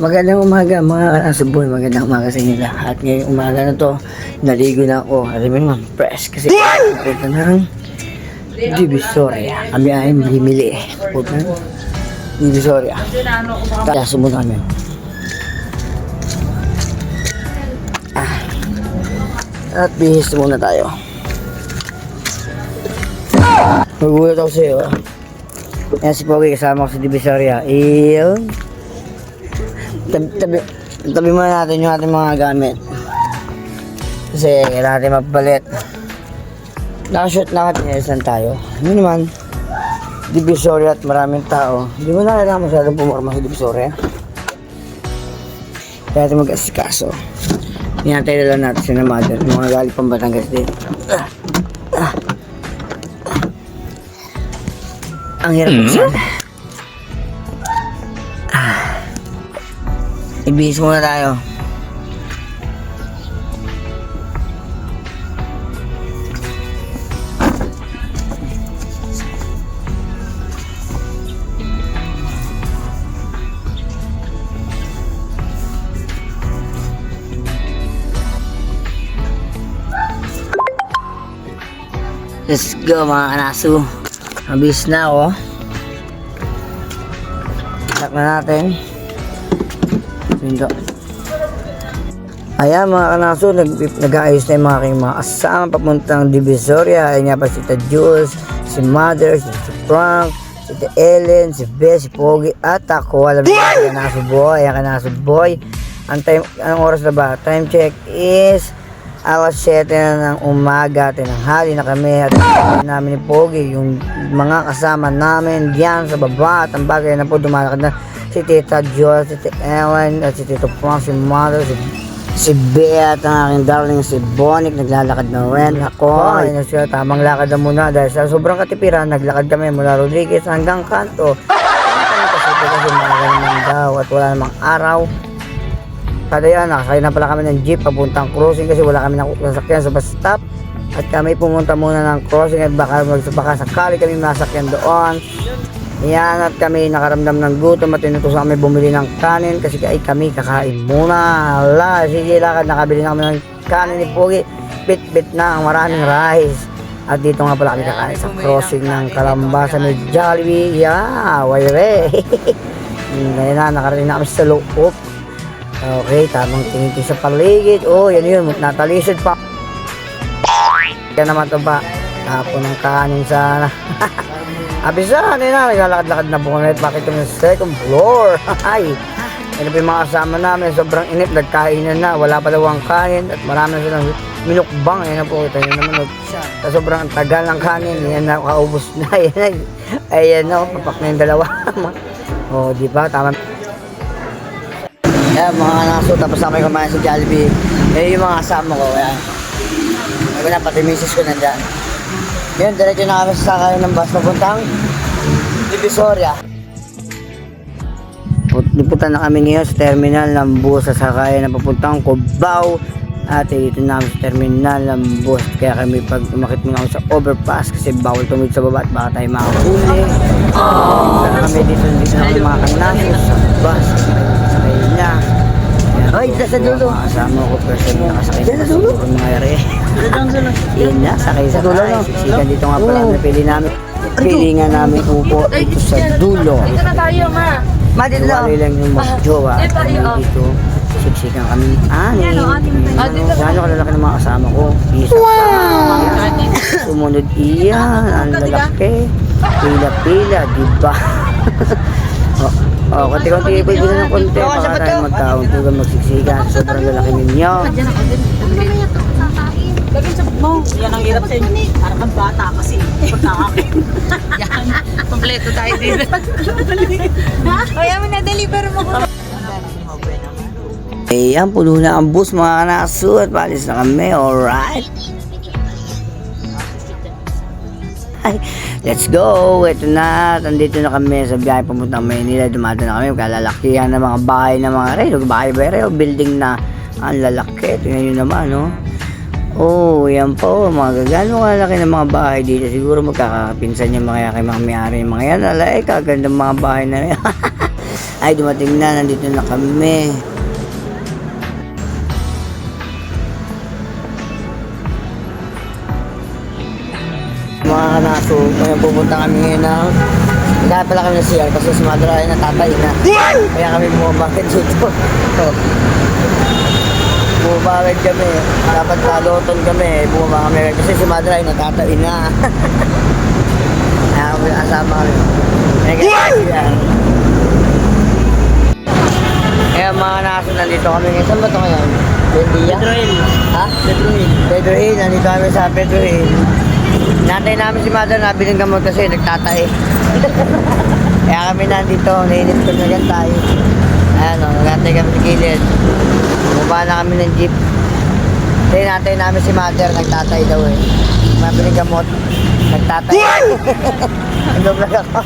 Magandang umaga mga kanasuboy, magandang umaga sa inyo lahat. Ngayong umaga na to, naligo na ako. Alam mo naman, fresh kasi pupunta ng Divisoria. Kami ay bimili. Pupunta ng Divisoria. Kaya sumunod kami. At bihis muna tayo. Magulat ako sa'yo. Yan si Pogi, kasama ko sa Divisoria. Iyon. Tabi muna natin yung ating mga gamit. Kasi kailangan natin mapalit. Nakashoot na katinesan tayo. Ano naman, Divisoria at maraming tao. Hindi mo na kailangan masyadong pumorma sa Divisoria. Kaya natin mag-asikaso. Hinantay na lang natin sila mother. Yung mga galing pang Batangas din. Ang hirap buksan. Ibihis muna tayo. Let's go mga kanaso. Mabihis na ako. Lock na natin. Ayan mga kanaso, nag-aayos na yung mga aking mga kasama papuntang Divisoria. Ayan nga pa si Tita Jules, si Mother, si Frank, si Tita Ellen, si Beth, si Pogi, at ako. Alam mo yung kanaso boy. Ayan kanaso boy. Anong oras na ba? Time check is alas 7 na ng umaga. Tinanghali na kami at namin ni Pogi yung mga kasama namin diyan sa baba. At ang bagay na po dumalakad na si Tita Jules, si Tita Ellen, at si Tito Frank, si Mother, si Bea, at ang aking darling si Bonic, naglalakad na rin. Ako, ayun na siya, tamang lakad na muna dahil sa sobrang katipiran, naglakad kami mula Rodriguez hanggang Kanto. Kasi umaga naman daw at wala namang araw. Kada yan, nakasakay na pala kami ng jeep papuntang crossing kasi wala kami nasakyan sa bus stop. At kami pumunta muna ng crossing at baka sakali kami masakyan doon. Yan, at kami nakaramdam ng gutom at tinutusan kami bumili ng kanin kasi kami kakain muna. Hala, sige lakad, nakabili na kami ng kanin ni Pogi. Bit na ang maraming rice. At dito nga pala kami kakain sa crossing ng Calamba sa may Jollibee. Yeah, wayre. Ngayon na, nakarating na kami sa loob. Okay, tamang tingin sa paligid. Oh, yan yun, natalisod pa. Kaya naman ito ba, tapon ng kanin sana. Abisan, yun na, naglalakad-lakad na po kami. Bakit kami sa second floor? Ay, yun po yung mga kasama namin. Sobrang init, nagkainan na. Wala pa daw ang kanin at marami na silang minukbang. Yan na po, ito yun naman. Sa sobrang tagal ng kanin, yan na, kaubos na. Ayan na, papak na yung dalawa. O, di ba? Tama. Ayan, mga naso, tapos na kami kumain sa Jollibee. Yan yung mga kasama ko. Ayan. Ako na, pati misis ko nandyan. Yun, diretso na kami sa sakay ng bus papuntang Divisoria. Pupunta na kami ngayon sa terminal ng bus sa sakay na papuntang Cubao. At dito na kami sa terminal ng bus. Kaya kami pag umakit muna kami sa overpass kasi bawal tumid sa baba at baka tayo makahuli. Pupunta na kami dito na kami mga kanasos sa bus. Sakay na. Hoy, sa dulo. Kasama ko person na nakasakay sa dulo. Mga yari. Yun na, sakay sa dulo. Siksikan dito nga pala. Napili namin. Pili nga namin upo dito sa dulo. Dito na tayo, ma. Ma, dito lang. Wali lang yung mas jowa. Dito, siksikan kami. Gano'n kalalaki ng mga kasama ko. Isa pa. Sumunod iyan. Ang lalaki. Pila-pila, diba? Konti-konti pwede na ng konti para tayo magkauntugan, magsiksikan. Sobrang lalaki ninyo. Lagyan sa mo. Yan ang hirap sa inyo. Para kang bata kasi. Pagkakakin. Yan. Kompleto tayo dito. Kaya mo na-deliver mo ko. Ayan, puno na ang bus mga kanaso at palis na kami. Alright. Ay, let's go! Ito na, nandito na kami sa biyahe pamuntang Maynila. Dumato na kami, kalalakihan ng mga bahay ng mga bahay ba building na ang lalaki. Tingnan nyo naman, no? Oh, yan po, mga gagano kalaki ng mga bahay dito. Siguro magkakapinsan yung mga may-ari. Mga yan, alay, kagandang mga bahay na yan. Ay, dumating na. Nandito na kami. Mga kanaso, kaya pupunta kami ngayon na kaya pala kami na CR kasi si Mother ay natatay na. Kaya kami bumabakit dito. Bumabakit kami. Dapat kaluton kami. Bumabakit kami kasi si Mother ay natatay na. Kaya kami kasama kami. Kaya CR. Kaya mga kanaso, nandito kami ngayon. Saan ba ito ngayon? Bendia? Pedro Hill. Ha? Pedro Hill. Pedro Hill. Nandito kami sa Pedro Hill. Natay namin si Mother na bilang gamot kasi nagtatae. Kaya kami nandito, nainit ko na yan tayo. Ayan o, nagtay kami sa gilid. Bumaba na kami ng jeep. Kaya natay namin si Mother, nagtatay daw eh. Mabiling gamot, nagtatay. Ang vlog ako.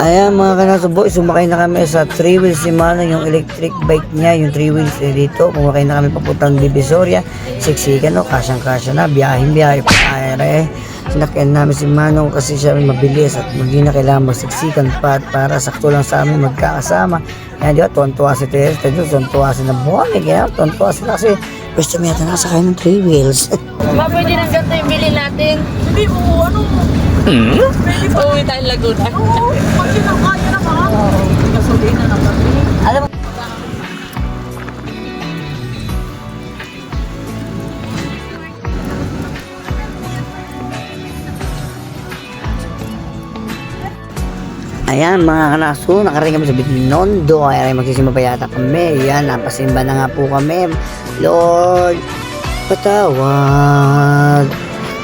Ayan mga kanasubo, sumakay na kami sa 3 wheels si Mano, yung electric bike niya, yung 3 wheels dito. Pumakay na kami papuntang Divisoria. Siksikan no, kasyang-kasya na, biyahe pa kaya sinakyan namin si Manong kasi siya mabilis at hindi na kailangan magsiksikan pa at para sakto lang sa amin magkakasama. Kaya di ba, tuwan-tuwa si Teresa, tuwan-tuwa si Nabuhan, kaya tuwan-tuwa sila kasi gusto niya na sakay ng 3 wheels. Ma, pwede ng ganito yung bilhin natin. Hindi mo, ano? Uuwi tayong Laguna. Oo, kasi nakaya na ka. Gasolina na kami. Alam mo, ayan mga kanaso, nakarating kami sa Binondo. Ay magsisimba pa yata kami. Ayan, napasimba na nga po kami. Lord, patawad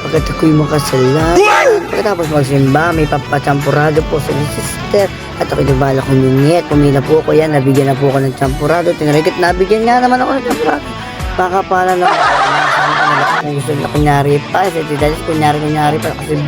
pagkat ako'y makasalanan. Pagkatapos magsimba, may papachampurado po sa sister. At ako'y nabala kong linyet. Pumila po ako yan, nabigyan na po ako ng champurado. Tinarikit, nabigyan nga naman ako ng champurado. Baka pala na kung gusto na kunyari pa. Sa tidalis, kunyari pa. Kasi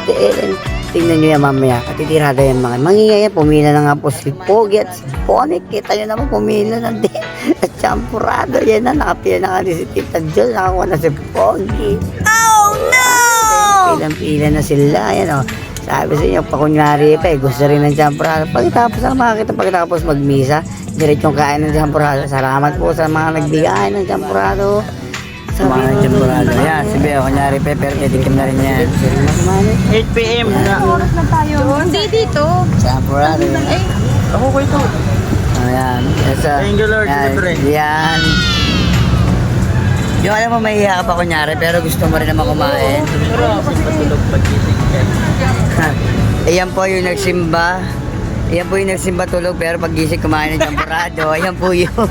Ellen, tingnan nyo yan mamaya. Katitirada yan mga mangingayan. Pumila na nga po si Pogi at si Bonnie. Kita nyo naman, pumila na din. At champurado, yan na. Nakapila na nga si Tita Jol. Nakakuha na si Pogi. Oh no! Pilang-pila na sila. Yan o. Sabi sa inyo, pakunyari pa eh. Gusto rin ng champurado. Pagkatapos ang makakita, pagkatapos magmisa, diretsong kain ng champurado. Salamat po sa mga nagbigay ng champurado. Sa mga ng champurado. Yan, si Beo, kunyari pepper, titigim na rin yan. 8 p.m. na. Oras na tayo. Hindi dito. Champurado. Ay, ako ko ito. Ayan. Thank you, Lord. Yan. Yung alam mo, mahihiya ka pa kunyari, pero gusto mo rin naman kumain. Pero ako patulog pag-gising ka. Ayan po yung nagsimba. Ayan po yung nagsimba tulog, pero pag-gising kumain ng champurado. Ayan po yun. Wow!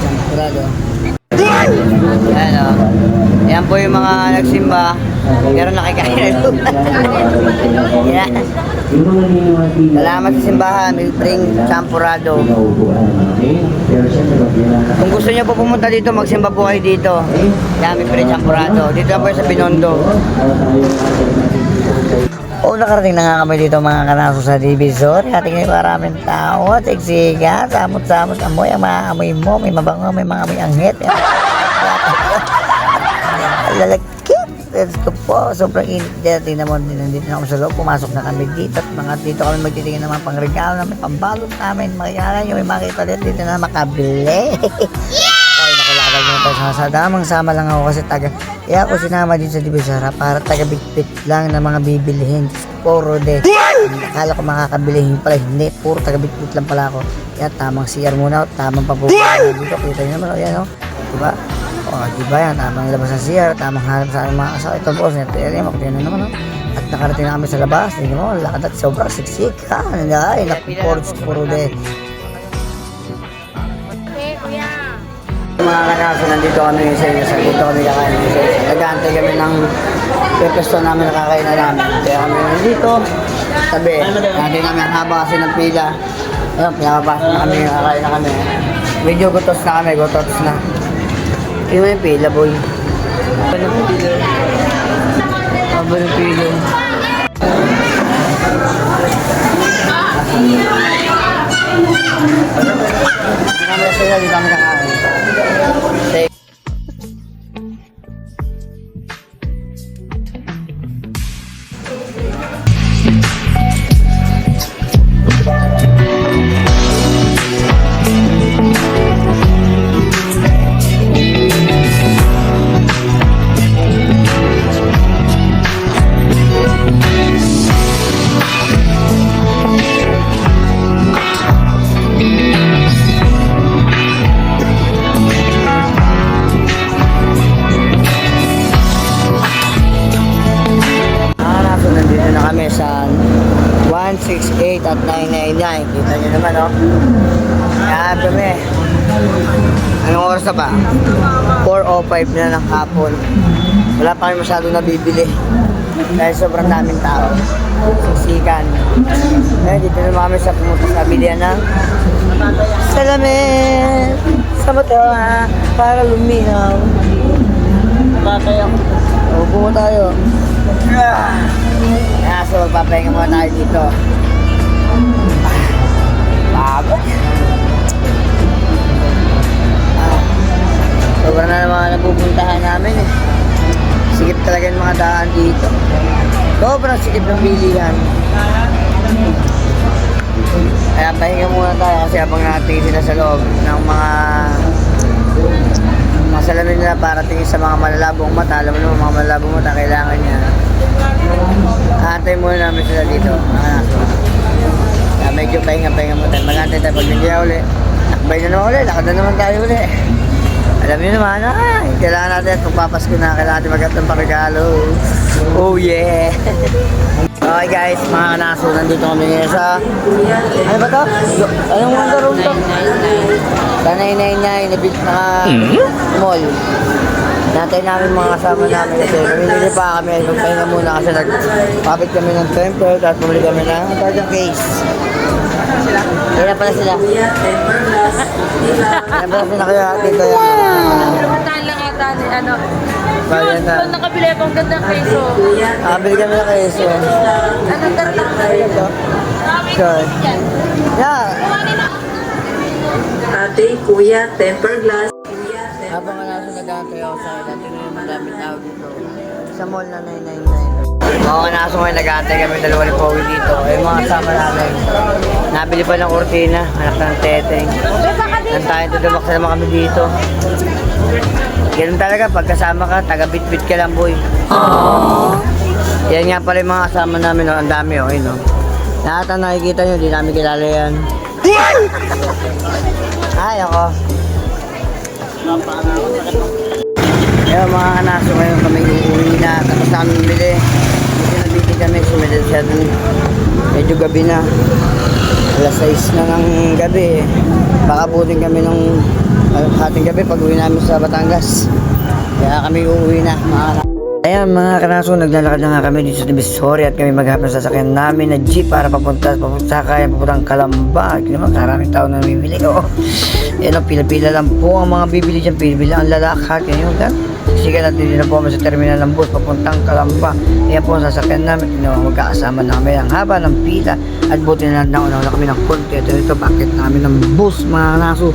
Champurado. Ayan o. Ayan po yung mga nagsimba, pero nakikain na doon. Ayan. Salamat sa simbahan, may bring champurado. Kung gusto niyo po pumunta dito, magsimba po kayo dito. Yan, may bring champurado. Dito na po sa Binondo. Nakarating na nga kami dito mga kanaso sa Divisoria. Tingnan yung maraming tao. Siksikan, samot-samot amoy. Ang mga amoy mo, may mabango, may mga amoy anghit. Lalagkit. Let's go po. Sobrang init dito. Tingnan mo, nandito na kami sa loob. Pumasok na kami dito. At mga dito kami magtitingin ng mga pangregalo namin, pambalot namin. Makikala nyo, may makita dito na makabili. Ay, nakalakad nyo tayo sa damang sama lang ako kasi kaya ako sinama dito sa Divisoria para taga-bigpit lang ng mga bibilihin. Puro de. Akala ko makakabili pala. Hindi, puro taga-bigpit lang pala ako. Kaya tamang CR muna. Tamang papupunta dito. Kita nyo naman. Ayan o. Diba? Diba yan? Tamang labas ng CR. Tamang hanap sa aking mga asawa. Ito boss. Ito yan. Makapagyan na naman. At nakarating na kami sa labas. Tingnan mo. Lakad at sobrang siksik. Ay, naku-ports. Puro de. Mga kanaso, nandito kami sa dito kami kakain. Nag-aantay kami ng pepesto namin na kakain na namin. Kaya kami nandito, tabi. Natin namin ang haba kasi ng pila. Ayun, pinakapasok na kami, kakain na kami. Medyo gutos na kami, gutos na. Yung may pila, boy. Ano yung pila? Ano yung pila? Dito kami kakain. 168 at 999. Kita nyo naman, oh. Yan kami. Anong oras na ba? 4:05 na ng hapon. Wala pa kami masyado nabibili. Dahil sobrang daming tao. Siksikan. Eh, dito naman kami sa pumunta sa bilihan ng salamin sa mata para luminaw. Tatay ako. Upo mo tayo. So, magpapahinga muna tayo dito. Pagod. Sobrang na naman napupuntahan namin eh. Sikip talaga yung mga daan dito. Sobrang sikip ng bilihan. Kaya pahinga muna tayo kasi habang natin sila sa loob ng mga salamin nila para tingin sa mga malalabong mata. Alam mo naman mga malalabong mata kailangan niya. Antay muna namin sila dito. Medyo pahinga-pahinga muna tayo. Mag-antay tayo pag hindi na uli. Nakbay na naman uli. Lakad na naman tayo uli. Alam niyo naman, kailangan natin at magpapasko na. Kailangan natin mag-at ng pakigalo. Oh yeah! Okay guys, mga kanaso, nandito kami ngayon sa... Ano ba to? Anong mga room to? Sa 999 na bit na mall. Natay namin mga kasama namin kasi namimili pa kami. Magpahinga muna kasi nagpapit kami ng temper at bumili kami ng charging case. Kaya pala sila. Kaya pala sila kaya dito yan. Pinuntahan lang ata ni ano. Yun, Doon nakabili akong gandang peso. Nakabili kami ng keso. Anong taratang Ito. Sure. Yeah. Ate, kuya, temper glass. Habang nasa nag-aantay ako sa ilan, tingnan yung madaming tao dito. Sa mall na 999. Mga kanaso ngayon, nag-aantay kami dalawa ni Pogi dito. Ay mga kasama namin. Nabili pa ng kurtina, anak ng teteng. Nantayin to dumaksa naman kami dito. Ganun talaga, pagkasama ka, taga-bit-bit ka lang, boy. Yan nga pala yung mga kasama namin, no? Ang dami, oh, yun, no? Lahat ang nakikita nyo, di namin kilala yan. Ay, ako. Ayun, mga kanaso, ngayon kami uuwi na. Tapos na kami bili. Kasi nabiti kami, sumedad siya dun. Medyo gabi na. Alas 6 na ng gabi. Baka butin kami ng hating gabi pag uwi namin sa Batangas. Kaya kami uuwi na, mga kanaso. Ayan mga kanaso, naglalakad na nga kami dito sa Divisoria at kami maghanap ng sasakyan namin na jeep para papunta kaya papuntang Calamba. Naman karaming tao na bibili. Oh. Yan o, pila-pila lang po ang mga bibili dyan. Pila-pila ang lalakad. Yan yun. Sige natin din na po kami sa terminal ng bus papuntang Calamba. Ayan po ang sasakyan namin. Magkakasama na kami ang haba ng pila. At buti na nauna kami ng konti. Ito bakit namin ng bus mga kanaso.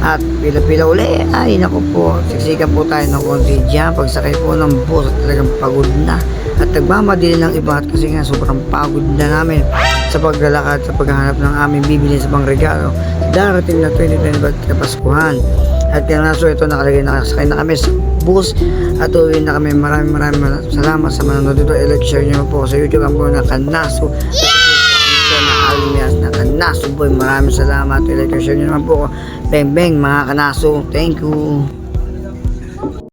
At pila-pila uli, ay naku po, siksikan po tayo ng konti dyan. Pagsakay po ng bus at talagang pagod na. At nagmamadili ng iba at kasi nga sobrang pagod na namin sa paglalakad, sa paghahanap ng aming bibili sa pang regalo. Darating na 2025 Kapaskuhan. At kaya naso ito nakasakay na kami sa bus at uwi na kami. Maraming salamat sa manonood dito. I-like-share nyo po sa YouTube ang po na Kanaso. Na Almias na Kanaso boy. Maraming salamat. I-like-share nyo naman po. Beng beng mga kanaso. Thank you.